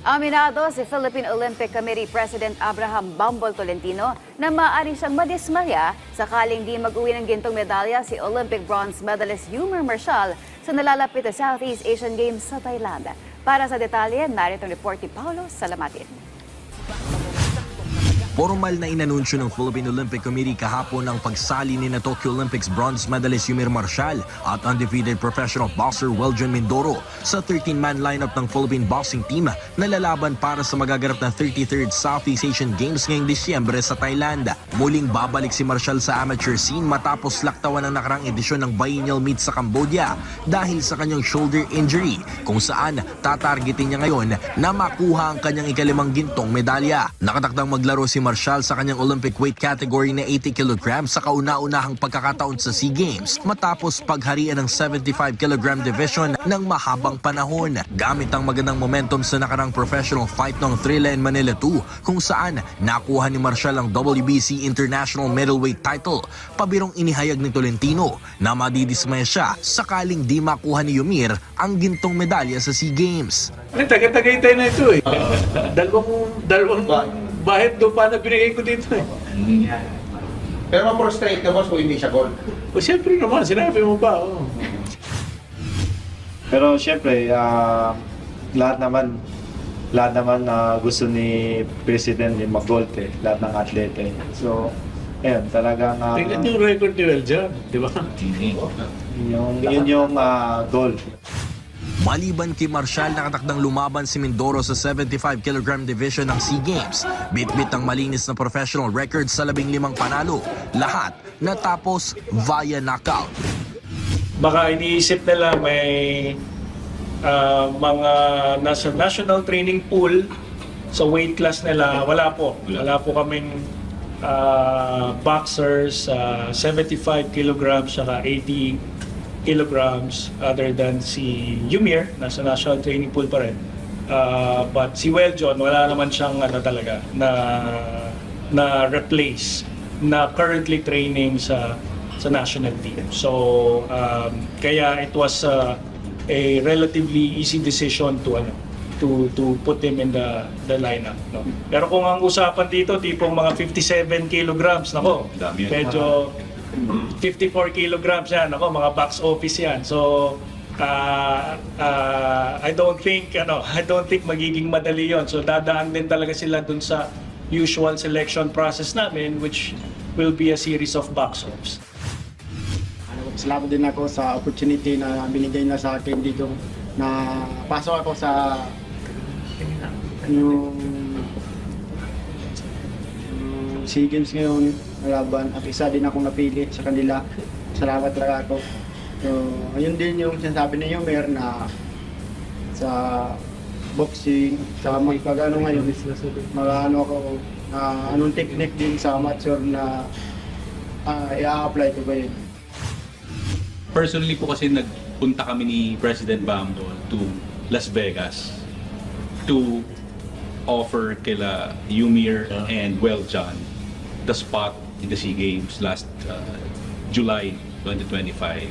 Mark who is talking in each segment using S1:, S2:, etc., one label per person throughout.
S1: Aminado si Philippine Olympic Committee President Abraham Bambol Tolentino na maaari siyang madismaya sakaling di mag-uwi ng gintong medalya si Olympic bronze medalist Yumir Marshall sa nalalapit na Southeast Asian Games sa Thailand. Para sa detalye, narito ang report ni Paulo Salamatin.
S2: Formal na inanunsyo ng Philippine Olympic Committee kahapon ang pagsali ni na Tokyo Olympics bronze medalist Yumir Marshall at undefeated professional boxer Weljon Mindoro sa 13-man lineup ng Philippine boxing team na lalaban para sa magaganap na 33rd Southeast Asian Games ngayong Disyembre sa Thailand. Muling babalik si Marshall sa amateur scene matapos laktawan ang nakarang edisyon ng biennial meet sa Cambodia dahil sa kanyang shoulder injury kung saan tatargetin niya ngayon na makuha ang kanyang ikalimang gintong medalya. Nakatakdang maglaro si Marshall sa kanyang Olympic weight category na 80 kg sa kauna-unahang pagkakataon sa SEA Games matapos pagharian ng 75 kg division ng mahabang panahon. Gamit ang magandang momentum sa nakarang professional fight ng Thrilla in Manila 2 kung saan nakuha ni Marshall ang WBC International Middleweight title. Pabirong inihayag ni Tolentino na madidismaya siya sakaling di makuha ni Yumir ang gintong medalya sa SEA Games.
S3: Taga-Tagaytay na ito eh. Dalawang bahit lupa na binigay ko dito eh.
S4: Pero ma-frustrate ka, boss, kung hindi siya goal.
S3: O siyempre naman, sinabi mo ba? Oh.
S5: Pero siyempre, lahat naman gusto ni President yung mag-gold eh, lahat ng atlete. So, ayun, talagang...
S3: Tingnan yung record ni Weljon, di ba?
S5: Yun yung goal.
S2: Maliban kay Marshall, nakatakdang lumaban si Mindoro sa 75 kg division ng SEA Games. Bit-bit ang malinis na professional record sa 15 panalo. Lahat natapos via knockout.
S6: Baka iniisip nila may mga nasa national training pool sa weight class nila. Wala po kaming boxers 75 kilograms saka 80 kilograms other than si Yumir, nasa national training pool pa rin. But si Weljon, wala naman siyang talaga na replace na currently training sa national team. So kaya it was a relatively easy decision to put him in the lineup, no? Pero kung ang usapan dito tipong mga 57 kilograms, nako, medyo 54 kilograms yan, ako, mga box office yan. So I don't think magiging madali yon. So dadaan din talaga sila dun sa usual selection process namin, which will be a series of box offs.
S7: Salamat din ako sa opportunity na binigay na sa akin dito na pasok ako sa yung SEA Games ngayon laban at isa din akong napili sa kanila. Salamat talaga ako. So, ayun din yung sinasabi ni Yumir na sa boxing, sa magpagano ngayon, mag-ano ako, anong technique din sa amateur na i-apply ko ba yun.
S8: Personally po kasi nagpunta kami ni President Bambol to Las Vegas to offer kila Yumir and Weljon the spot in the SEA Games last July 2025.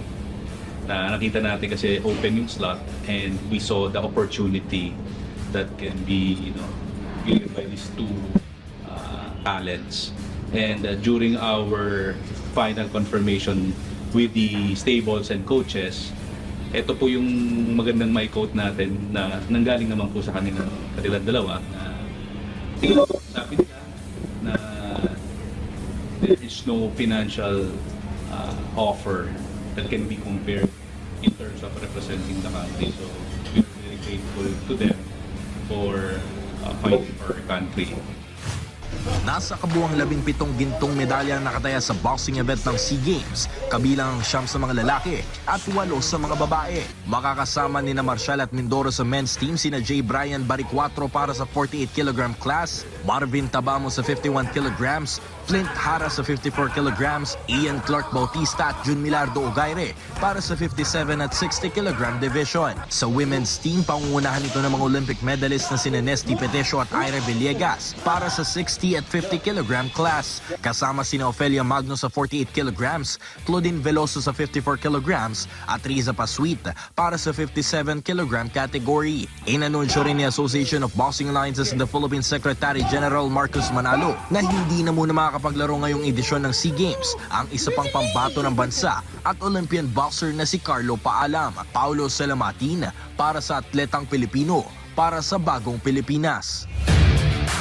S8: Na nakita natin kasi open yung slot and we saw the opportunity that can be given by these two talents. And during our final confirmation with the stables and coaches, ito po yung magandang may quote natin na nanggaling naman po sa kanilang dalawa na sabi nila na there is no financial offer that can be compared in terms of representing the country. So we're very grateful to them for fighting for our country.
S2: Nasa kabuuang 17 gintong medalya ang nakataya sa boxing event ng SEA Games, kabilang ang 9 sa mga lalaki at 8 sa mga babae. Makakasama ni na Marshall at Mindoro sa men's team sina J. Brian Baricuatro para sa 48 kg class, Marvin Tabamo sa 51 kg, Flint Hara sa 54 kg, Ian Clark Bautista at Jun Milardo Ogaire para sa 57 at 60 kg division. Sa women's team, pangungunahan ito ng mga Olympic medalists na sina Nesty Petesio at Ira Villegas para sa 60 60 at 50 kilogram class. Kasama sina Ofelia Magno sa 48 kilograms, Claudine Veloso sa 54 kilograms at Riza Pasuit para sa 57 kilogram category. Inanunsyo rin ni Association of Boxing Alliances in the Philippines Secretary General Marcos Manalo na hindi na muna makakapaglaro ngayong edisyon ng SEA Games ang isa pang pambato ng bansa at Olympian boxer na si Carlo Paalam. Paulo Salamatin para sa Atletang Pilipino para sa Bagong Pilipinas.